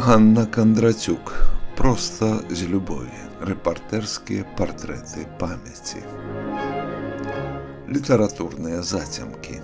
Ганна Кондратюк. Просто з любові. Рэпартэрскія партрэты памяці. Літаратурныя зацямкі.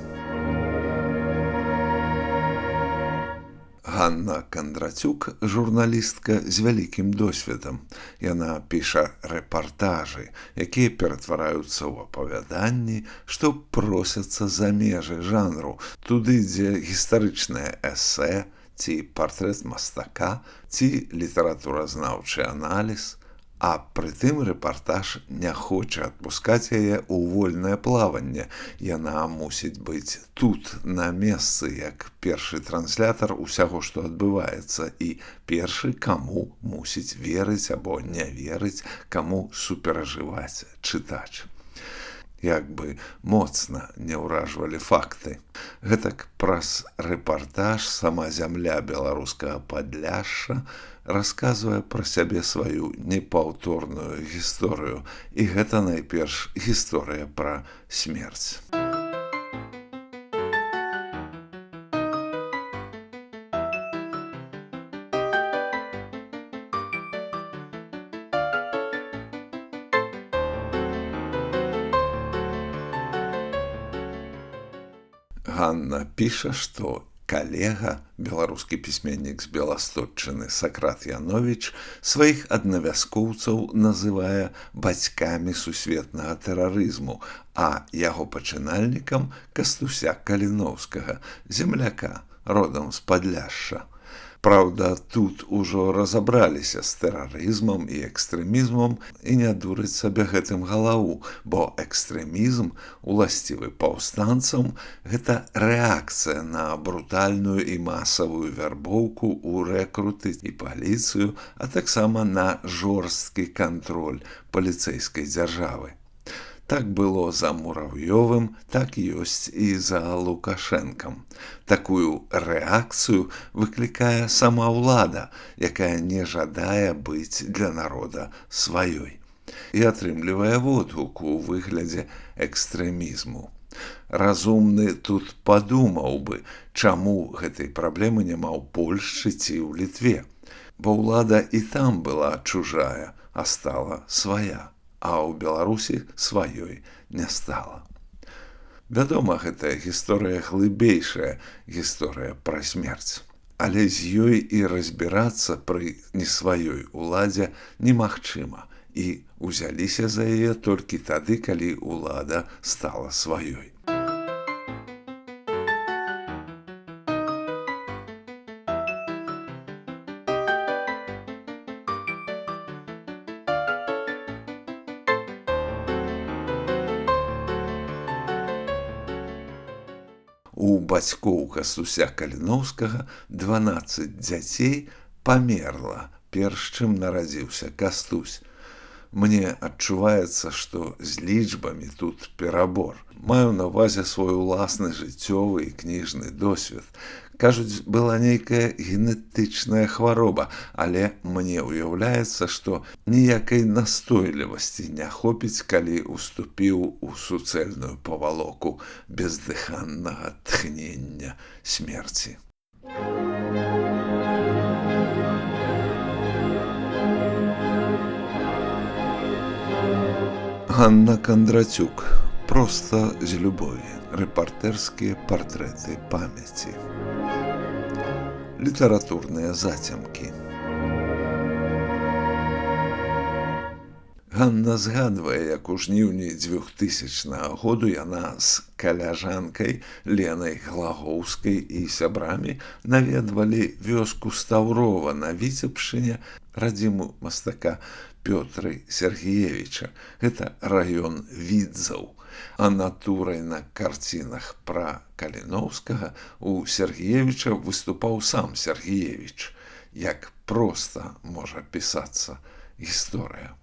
Ганна Кондратюк – журналістка з вялікім досведам. Яна піша рэпартажы, якія ператвараюцца ў апавяданні, што просяцца за межы жанру, туды, дзе гістарычнае эсэ, ці партрэт мастака, ці літаратуразнаўчы аналіз, а прытым рэпартаж не хоча адпускаць яе ў вольнае плаванне. Яна мусіць быць тут, на месцы, як першы транслятар усяго, што адбываецца, і першы, каму мусіць верыць або не верыць, каму суперажываць чытач. Як бы моцна не ўражвалі факты. Гэтак праз рэпартаж сама зямля беларускага Падляшша расказвае пра сябе сваю непаўторную гісторыю. І гэта найперш гісторыя пра смерць. Ганна піша, што калега, беларускі пісьменнік з Беластотчыны Сакрат Яновіч, сваіх аднавяскоўцаў называе бацькамі сусветнага тэрарызму, а яго пачынальнікам Кастуся Каліноўскага, земляка, родам з Падляшша. Праўда, тут ужо разабраліся з тэрарызмам і экстрэмізмам і не дурыць сабе гэтым галаву, бо экстрэмізм, уласцівы паўстанцам, гэта рэакцыя на брутальную і масавую вярбоўку ў рэкруты і паліцыю, а таксама на жорсткі кантроль паліцэйскай дзяржавы. Так было за Мурав'ёвым, так ёсць і за Лукашэнкам. Такую рэакцыю выклікае сама ўлада, якая не жадае быць для народа сваёй. І атрымлівае водгук у выглядзе экстрэмізму. Разумны тут падумаў бы, чаму гэтай праблемы няма ў Польшчы ці ў Літве. Бо ўлада і там была чужая, а стала свая. А ў Беларусі сваёй не стала. Вядома, гэтая гісторыя глыбейшая гісторыя пра смерць. Але з ёй і разбірацца пры несваёй уладзе немагчыма. І ўзяліся за яе толькі тады, калі ўлада стала сваёй. У бацькоў Кастуся Каліноўскага 12 дзяцей памерла, перш чым нарадзіўся Кастусь. Мне адчуваецца, што з лічбамі тут перабор. Маю на ўвазе свой уласны жыццёвы і кніжны досвед. Кажуць, была нейкая генетычная хвароба, але мне ўяўляецца, што ніякай настойлівасці не хопіць, калі уступіў у суцэльную павалоку бездыханнага тхнення смерці. Ганна Кондратюк. Просто з любові. Рэпартэрскія партрэты памяці. Літаратурныя зацямкі. Ганна згадвае, як у жніўні 2000 году яна з каляжанкай Ленай Глагоўскай і сябрамі наведвалі вёску Стаўрова на Віцебшчыне, радзіму мастака Пётры Сергеевіча. Гэта раён Відзаў. А натурай на карцінах пра Каліноўскага у Сергеевіча выступаў сам Сергеевіч. Як проста можа пісацца гісторыя.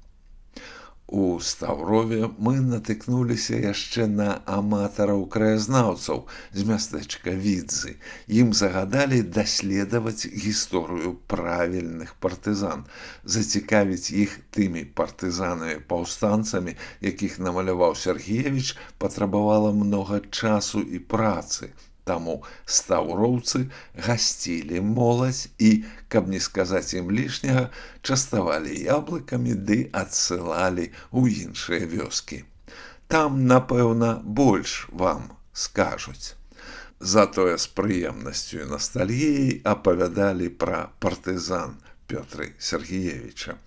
У Стаўрове мы натыкнуліся яшчэ на аматараў-краязнаўцаў з мястэчка Відзы. Ім загадалі даследаваць гісторыю правільных партызан, зацікавіць іх тымі партызанамі-паўстанцамі, якіх намаляваў Сергеевіч, патрабавала многа часу і працы. Таму стаўроўцы гасцілі моладзь і, каб не сказаць ім лішняга, частавалі яблыкамі ды адсылалі ў іншыя вёскі. Там, напэўна, больш вам скажуць. Затое з прыемнасцю і настальгіяй апавядалі пра партызан Пётры Сергеевіча.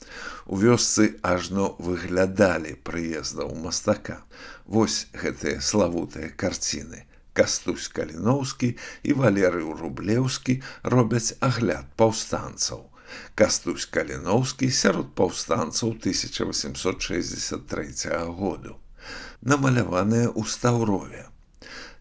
У вёсцы ажно выглядалі прыездаў мастака. Вось гэтыя славутыя карціны. Кастусь Каліноўскі і Валерый Рублеўскі робяць агляд паўстанцаў. Кастусь Каліноўскі сярод паўстанцаў 1863 году. Намаляваныя ў Стаўрове.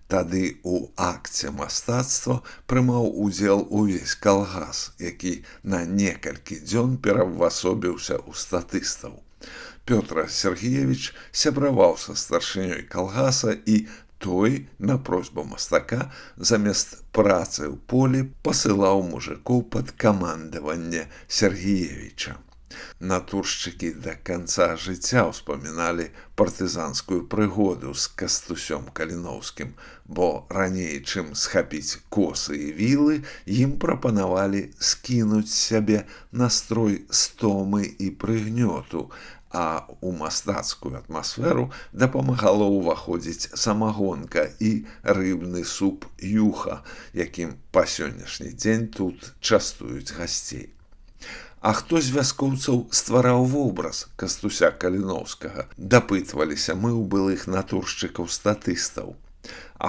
Тады у акце мастацтва прымаў удзел увесь калгас, які на некалькі дзён пераўвасобіўся ў статыстаў. Пётр Сергеевич сябраваў са старшынёй калгаса і той, на просьбу мастака, замест працы ў полі пасылаў мужикоў пад камандаванне Сергеевіча. Натуршчыкі да канца жыцця ўспаміналі партызанскую прыгоду з Кастусём Каліноўскім, бо раней, чым схапіць косы і вілы, ім прапанавалі скінуць сябе настрой стомы і прыгнёту, а ў мастацкую атмасферу дапамагала ўваходзіць самагонка і рыбны суп юха, якім па сённяшні дзень тут частуюць гасцей. А хто з вяскоўцаў ствараў вобраз Кастуся Каліноўскага, дапытваліся мы ў былых натуршчыкаў-статыстаў.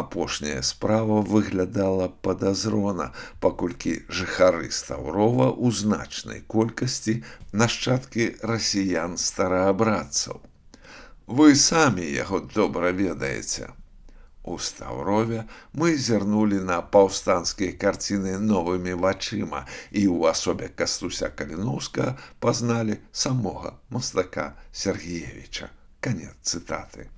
Апошняя справа выглядала падазрона, паколькі жыхары Стаўрова ў значнай колькасці нашчадкі расіян-стараабрадцаў. Вы самі яго добра ведаеце. У Стаўрове мы зірнулі на паўстанцкія карціны новымі вачыма і ў асобе Кастуся Каліноўскага пазналі самога мастака Сергеевіча. Канец цытаты.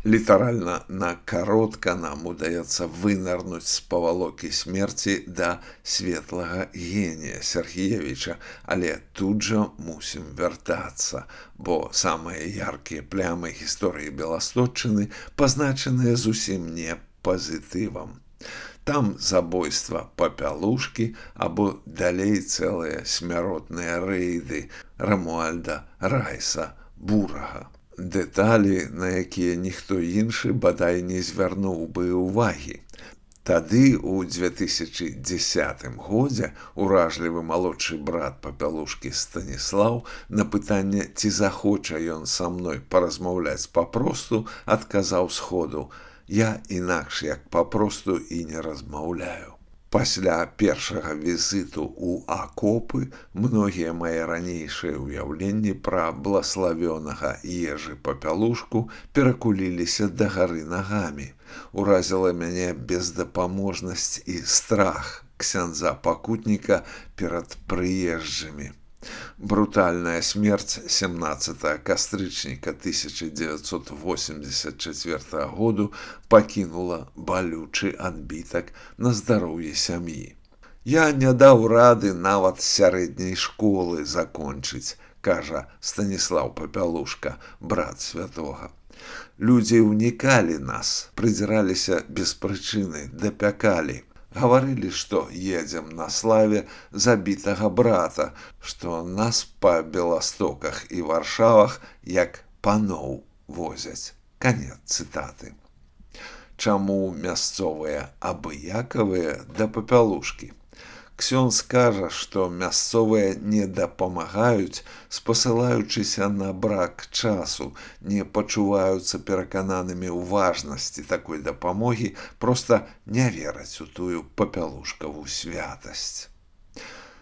Літаральна на каротка нам удаецца вынырнуць з павалокі смерці да светлага генія Сергеевіча, але тут жа мусім вяртацца, бо самыя яркія плямы гісторыі Беластотчыны пазначаныя зусім не пазітывам. Там забойства Папялушкі або далей цэлыя смяротныя рэйды Рамуальда Райса Бурага. Дэталі, на якія ніхто іншы бадай не звярнуў бы ўвагі. Тады, у 2010 годзе, уражлівы малодшы брат Папялушкі Станіслаў на пытанне, ці захоча ён са мной паразмаўляць папросту, адказаў сходу: «Я інакш як папросту і не размаўляю». Пасля першага візіту ў акопы многія мае ранейшыя ўяўленні пра блаславёнага Ежы Папялушку перакуліліся дагары нагамі. Уразіла мяне бездапаможнасць і страх ксяндза-пакутніка перад прыезджымі. Брутальная смерць 17 кастрычніка 1984 году пакінула балючы адбітак на здароўі сям'і. Я не даў рады нават сярэдняй школы закончыць, кажа Станіслаў Папялушка, брат святога. Людзі ўнікалі нас, прыдзіраліся без прычыны, дапякалі. Гаварылі, што едзем на славе забітага брата, што нас па Беластоках і Варшавах як паноў возяць. Канец цытаты. Чаму мясцовыя абыякавыя да Папялушкі? Ксёндз кажа, што мясцовыя не дапамагаюць, спасылаючыся на брак часу, не пачуваюцца перакананымі ў важнасці такой дапамогі, проста не вераць у тую папялушкаву святасць.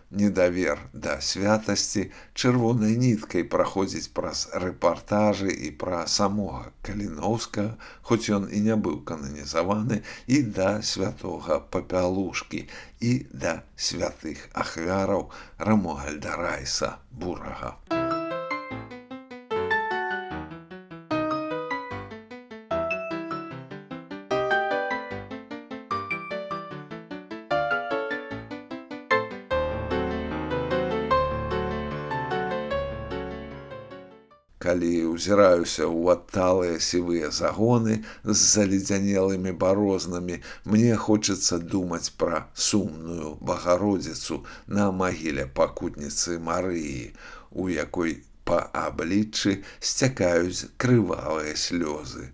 Недавер да святасці чырвонай ніткай праходзіць праз рэпартажы і пра самога Каліноўскага, хоць ён і не быў кананізаваны, і да святога Папялушкі, і да святых ахвяраў Рамуальда Райса Бурага. калі ўзіраюся ў адталыя сівыя загоны з заледзянелымі барознамі, мне хочацца думаць пра сумную Багародзіцу на магіле пакутніцы Марыі, у якой па абліччы сцякаюць крывавыя слёзы.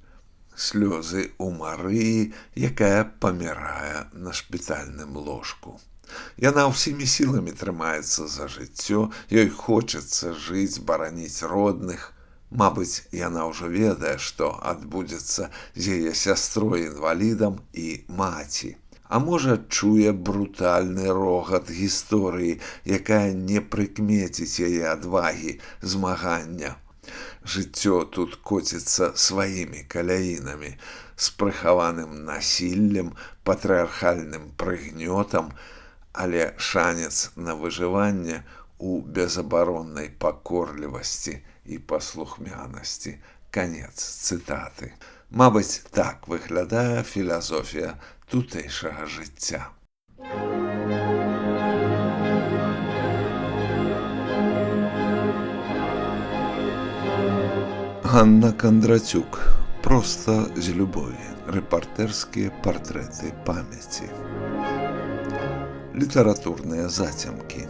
Слёзы ў Марыі, якая памірае на шпітальным ложку. Яна ўсімі сіламі трымаецца за жыццё, ёй хочацца жыць, бараніць родных. Мабыць, яна ўжо ведае, што адбудзецца з яе сястрой-інвалідам і маці. А можа, чуе брутальны рогат гісторыі, якая не прыкмеціць яе адвагі, змагання. Жыццё тут коціцца сваімі каляінамі, з прыхаваным насіллем, патрыархальным прыгнётам, але шанец на выжыванне у безабароннай пакорлівасці і паслухмянасці. Канец цытаты. Мабыць, так выглядае філасофія тутэйшага жыцця. Ганна Кондратюк. Просто з любові. Рэпартэрскія партрэты памяці. Літаратурныя зацямкі.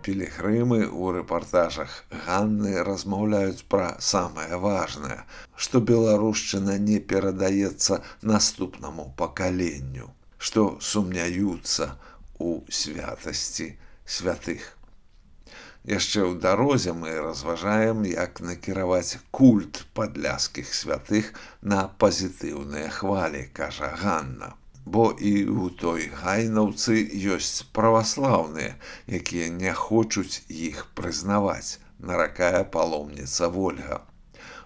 Пілігрымы ў рэпартажах Ганны размаўляюць пра самае важнае, што беларушчына не перадаецца наступнаму пакаленню, што сумняюцца ў святасці святых. Яшчэ ў дарозе мы разважаем, як накіраваць культ падляшскіх святых на пазітыўныя хвалі, кажа Ганна. Бо і ў той гайнаўцы ёсць праваслаўныя, якія не хочуць іх прызнаваць, наракае паломніца Вольга.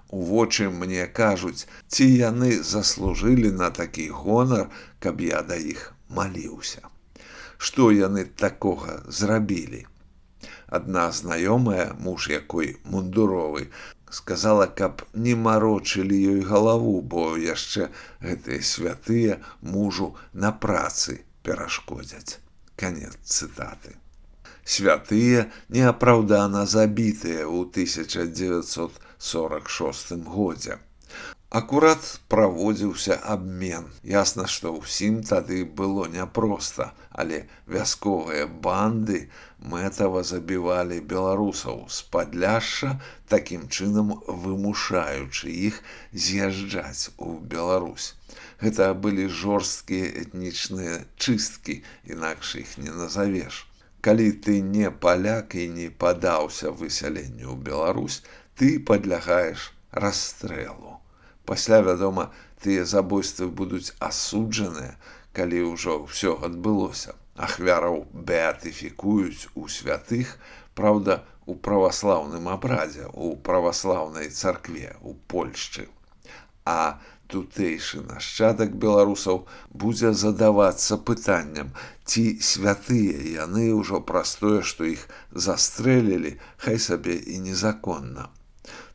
У вочы мне кажуць, ці яны заслужылі на такі гонар, каб я да іх маліўся. Што яны такога зрабілі? Адна знаёмая, муж якой мундуровы, сказала, каб не марочылі ёй галаву, бо яшчэ гэтыя святыя мужу на працы перашкодзяць. Канец цытаты. Святыя неапраўдана забітыя ў 1946 годзе. Акурат праводзіўся абмен. Ясна, што ўсім тады было няпроста, але вясковыя банды мэтава забівалі беларусаў з Падляшша, такім чынам вымушаючы іх з'язджаць у Беларусь. Гэта былі жорсткія этнічныя чысткі, інакш іх не назавеш. Калі ты не паляк і не падаўся высяленню ў Беларусь, ты падлягаеш расстрэлу. Пасля, вядома, тыя забойствы будуць асуджаныя, калі ўжо ўсё адбылося. Ахвяраў беатыфікуюць у святых, праўда, у праваслаўным абрадзе, у праваслаўнай царкве, у Польшчы. А тутэйшы нашчадак беларусаў будзе задавацца пытаннем, ці святыя яны ўжо праз тое, што іх застрэлілі, хай сабе і незаконна.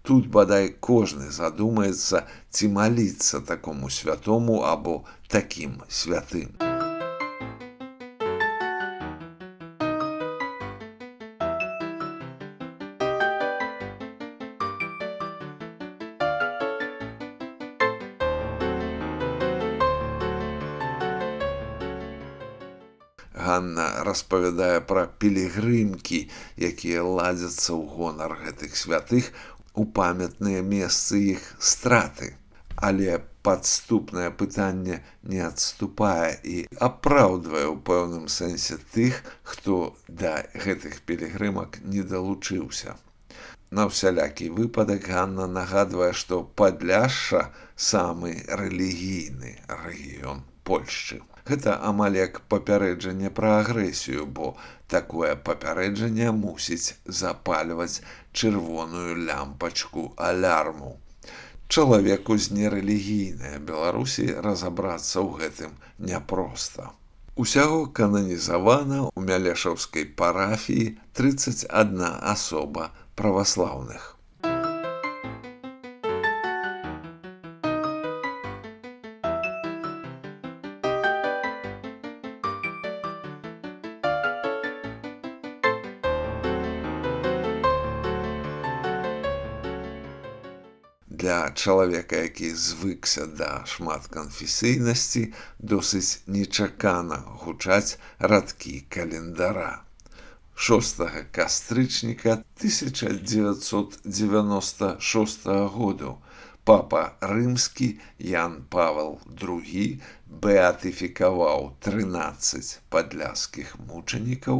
Тут, бадай, кожны задумаецца, ці маліцца такому святому або такім святым. Ганна распавядае пра пілігрымкі, якія ладзяцца ў гонар гэтых святых, у памятныя месцы іх страты. Але падступнае пытанне не адступае і апраўдвае ў пэўным сэнсе тых, хто да гэтых пілігрымак не далучыўся. На ўсялякі выпадак Ганна нагадвае, што Падляшша самы рэлігійны рэгіён Польшчы. Гэта амаль як папярэджанне пра агрэсію, бо такое папярэджанне мусіць запальваць чырвоную лямпачку алярму. Чалавеку з нерэлігійнай Беларусі разабрацца ў гэтым няпроста. Усяго кананізавана ў Мялешаўскай парафіі 31 асоба праваслаўных. для чалавека, які звыкся да шматканфесійнасці, досыць нечакана гучаць радкі календара. 6 кастрычніка 1996 году папа рымскі Ян Павел II беатыфікаваў 13 падляшскіх мучанікаў,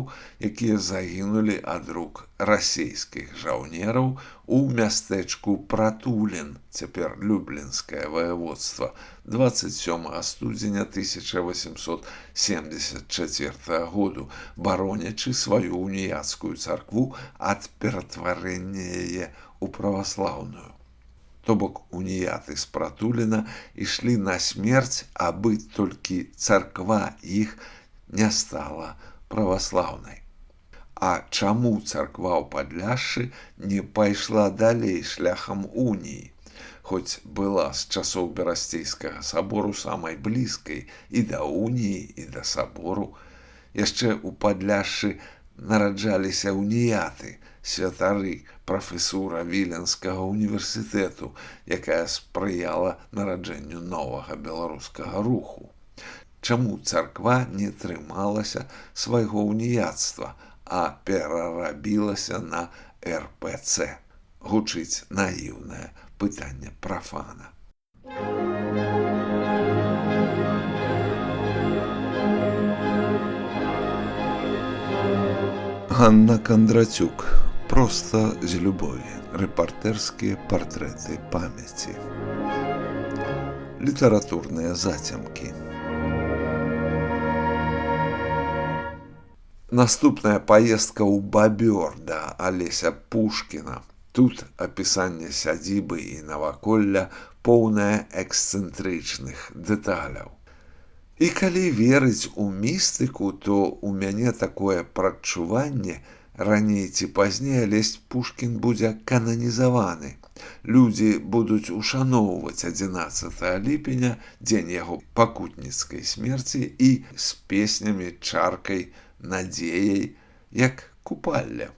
якія загінулі ад рук расійскіх жаўнераў у мястэчку Пратулін, цяпер Люблінскае ваяводства, 27 студзеня 1874 году, баронячы сваю уніяцкую царкву ад ператварэння яе ў праваслаўную. То бок уніяты з Пратуліна ішлі на смерць, абы толькі царква іх не стала праваслаўнай. А чаму царква ў Падляшшы не пайшла далей шляхам уніі, хоць была з часоў Берасцейскага сабору самай блізкай і да уніі, і да сабору? Яшчэ ў Падляшшы нараджаліся уніяты, святары, прафесура Віленскага універсітэту, якая спрыяла нараджэнню новага беларускага руху. Чаму царква не трымалася свайго уніяцтва, а перарабілася на РПЦ? Гучыць наіўнае пытанне прафана. Ганна Кондратюк. Просто з любові. Рэпартэрскія партрэты памяці. Літаратурныя зацямкі. Наступная паездка ў Бабёр да Алеся Пушкіна. Тут апісанне сядзібы і наваколля поўнае эксцэнтрычных дэталяў. І калі верыць у містыку, то ў мяне такое прадчуванне, раней ці пазней Алесь Пушкін будзе кананізаваны. Людзі будуць ушаноўваць 11 ліпеня, дзень яго пакутніцкай смерці, і з песнямі, чаркай, надзеяй, як купалля.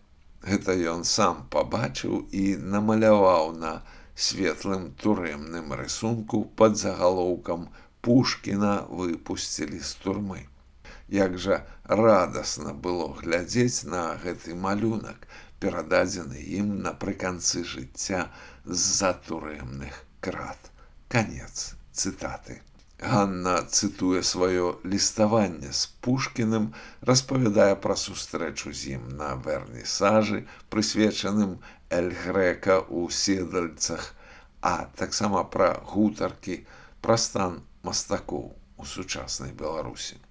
Гэта ён сам пабачыў і намаляваў на светлым турэмным рысунку пад загалоўкам «Пушкіна выпусцілі з турмы». Як жа радасна было глядзець на гэты малюнак, перададзены ім напрыканцы жыцця з-за турэмных крат. Канец цытаты. Ганна цытуе сваё ліставанне з Пушкіным, распавядае пра сустрэчу з ім на вернісажы, прысвечаным Эль Грэка ў Седальцах, а таксама пра гутаркі, пра стан мастакоў у сучаснай Беларусі.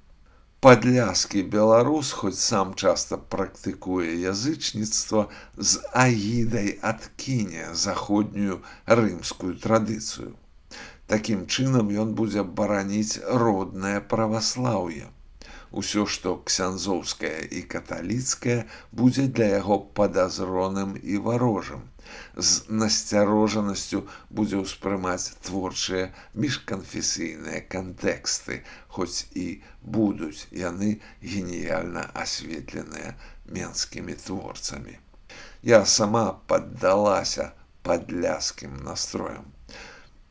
Падляшскі беларус, хоць сам часта практыкуе язычніцтва, з агідай адкіне заходнюю рымскую традыцыю. Такім чынам ён будзе бараніць роднае праваслаўе. Усё, што ксяндзоўскае і каталіцкае, будзе для яго падазроным і варожым. З насцярожанасцю будзе ўспрымаць творчыя міжканфесійныя кантэксты, хоць і будуць яны геніяльна асветленыя менскімі творцамі. Я сама паддалася падляшскім настроям.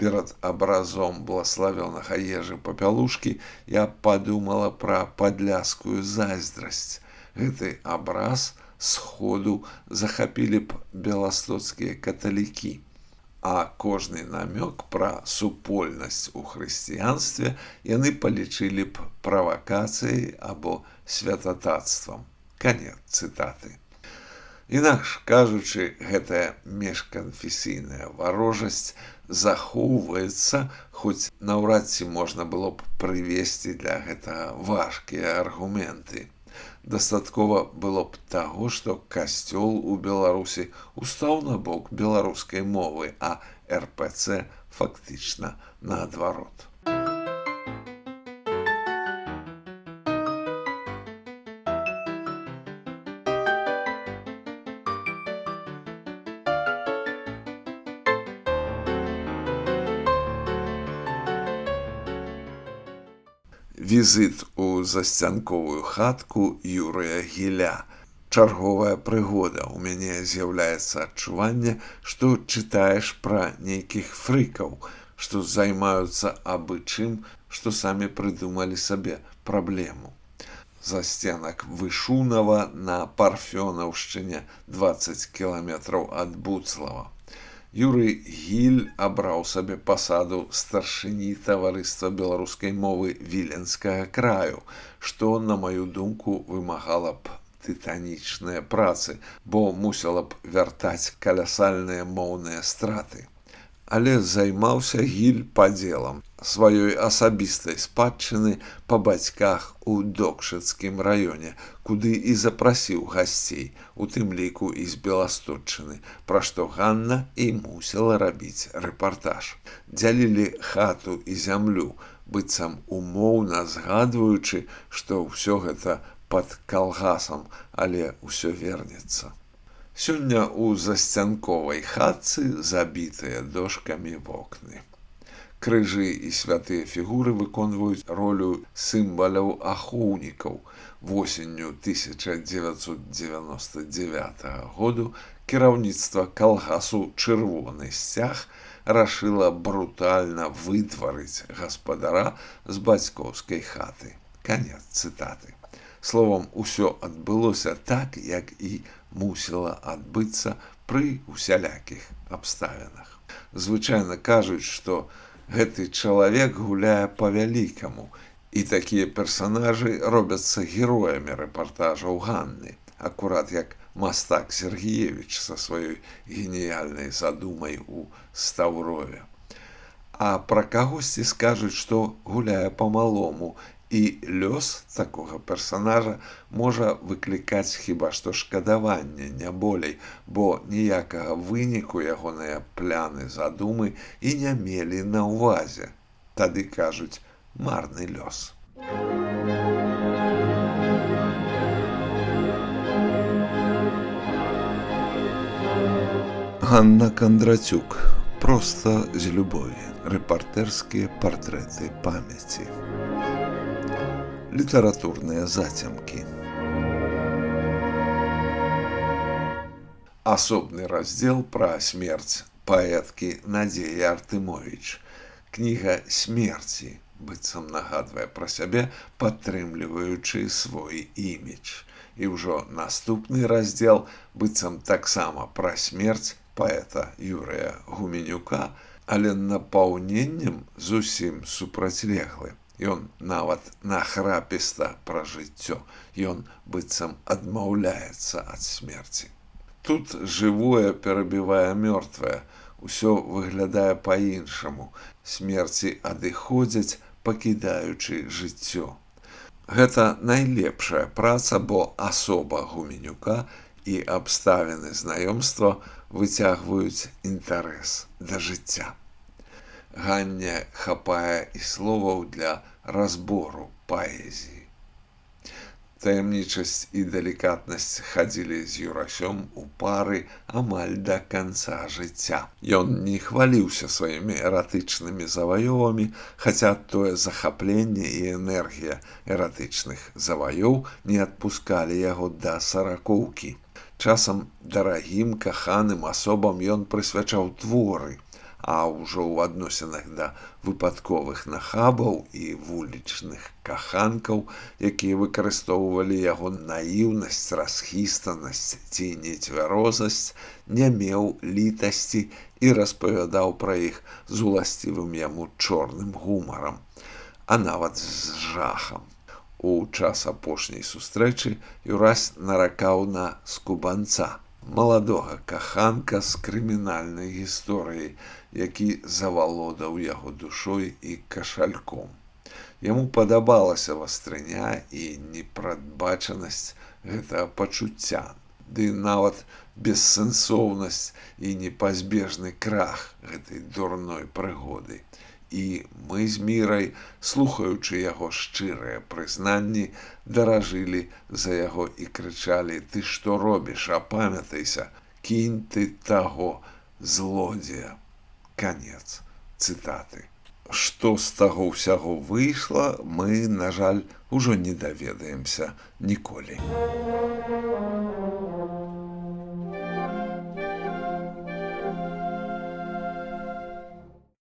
Перад абразом блаславёнага Ежы Папялушкі я падумала пра падляшскую зайздрасць. Гэты абраз сходу захапілі б беластоцкія каталікі, а кожны намёк пра супольнасць у хрысціянстве яны палічылі б правакацыяй або святататствам. Канец цытаты. Інакш кажучы, гэтая міжканфесійная варожасць захоўваецца, хоць наўрад ці можна было б прывесці для гэтага важкія аргументы. Дастаткова было б таго, што касцёл у Беларусі устаў на бок беларускай мовы, а РПЦ фактычна наадварот. Візіт у засцянковую хатку Юрыя Гіля. чарговая прыгода. У мяне з'яўляецца адчуванне, што чытаеш пра нейкіх фрыкаў, што займаюцца абы чым, што самі прыдумалі сабе праблему. Засценак Вышунава на Парфёнаўшчыне, 20 кіламетраў ад Буцлава. Юрый Гіль абраў сабе пасаду старшыні таварыства беларускай мовы Віленскага краю, што, на маю думку, вымагала б тытанічныя працы, бо мусіла б вяртаць калясальныя моўныя страты. Але займаўся Гіль падзелам сваёй асабістай спадчыны па бацьках у Докшыцкім раёне, куды і запрасіў гасцей, у тым ліку і з Беласточчыны, пра што Ганна і мусіла рабіць рэпартаж. Дзялілі хату і зямлю, быццам умоўна згадваючы, што ўсё гэта пад калгасам, але ўсё вернецца. Сёння ў засцянковай хатцы забітыя дошкамі вокны. Крыжы і святыя фігуры выконваюць ролю сімваляў ахоўнікаў. Восенню 1999 году кіраўніцтва калгасу «Чырвоны сцяг» рашыла брутальна вытварыць гаспадара з бацькоўскай хаты. Канец цытаты. Словам, усё адбылося так, як і мусіла адбыцца пры усялякіх абставінах. Звычайна кажуць, што гэты чалавек гуляе па-вялікаму, і такія персанажы робяцца героямі рэпартажаў Ганны, акурат як мастак Сергіевіч са сваёй геніяльнай задумай у Стаўрове. А пра кагосьці скажуць, што гуляе па-малому, і лёс такога персанажа можа выклікаць хіба што шкадаванне, не болей, бо ніякага выніку ягоныя пляны задумы і не мелі на ўвазе. Тады кажуць, марны лёс. Ганна Кандрацюк. Проста з любові. Рэпартэрскія партрэты памяці. Літаратурныя зацямкі. Асобны раздзел пра смерць паэткі Надзеі Артымовіч. Кніга смерці, быццам нагадвае пра сябе, падтрымліваючы свой імідж. І ўжо наступны раздзел, быццам таксама пра смерць паэта Юрыя Гуменюка, але напаўненнем зусім супрацьлеглы. Ён нават нахрапіста пра жыццё, ён быццам адмаўляецца ад смерці. Тут жывое перабівае мёртвае, усё выглядае па-іншаму, смерці адыходзяць, пакідаючы жыццё. Гэта найлепшая праца, бо асоба Гуменюка і абставіны знаёмства выцягваюць інтарэс да жыцця. Ганне хапае і словаў для разбору паэзіі. Таямнічасць і далікатнасць хадзілі з Юрасём у пары амаль да канца жыцця. Ён не хваліўся сваімі эратычнымі заваёвамі, хаця тое захапленне і энергія эратычных заваёў не адпускалі яго да саракоўкі. Часам дарагім, каханым асобам ён прысвячаў творы, а ўжо ў адносінах да выпадковых нахабаў і вулічных каханкаў, якія выкарыстоўвалі яго наіўнасць, расхістанасць ці нецвярозасць, не меў літасці і распавядаў пра іх з уласцівым яму чорным гумарам, а нават з жахам. У час апошняй сустрэчы Юрась наракаў на скубанца, маладога каханка з крымінальнай гісторыяй, які завалодаў яго душой і кашальком. Яму падабалася вастрыня і непрадбачанасць гэтага пачуцця, ды нават бессэнсоўнасць і непазбежны крах гэтай дурной прыгоды. І мы з Мірай, слухаючы яго шчырыя прызнанні, даражылі за яго і крычалі: «Ты што робіш? Апамятайся! Кінь ты таго злодзея!» Канец цытаты. Што з таго ўсяго выйшла, мы, на жаль, ужо не даведаемся ніколі.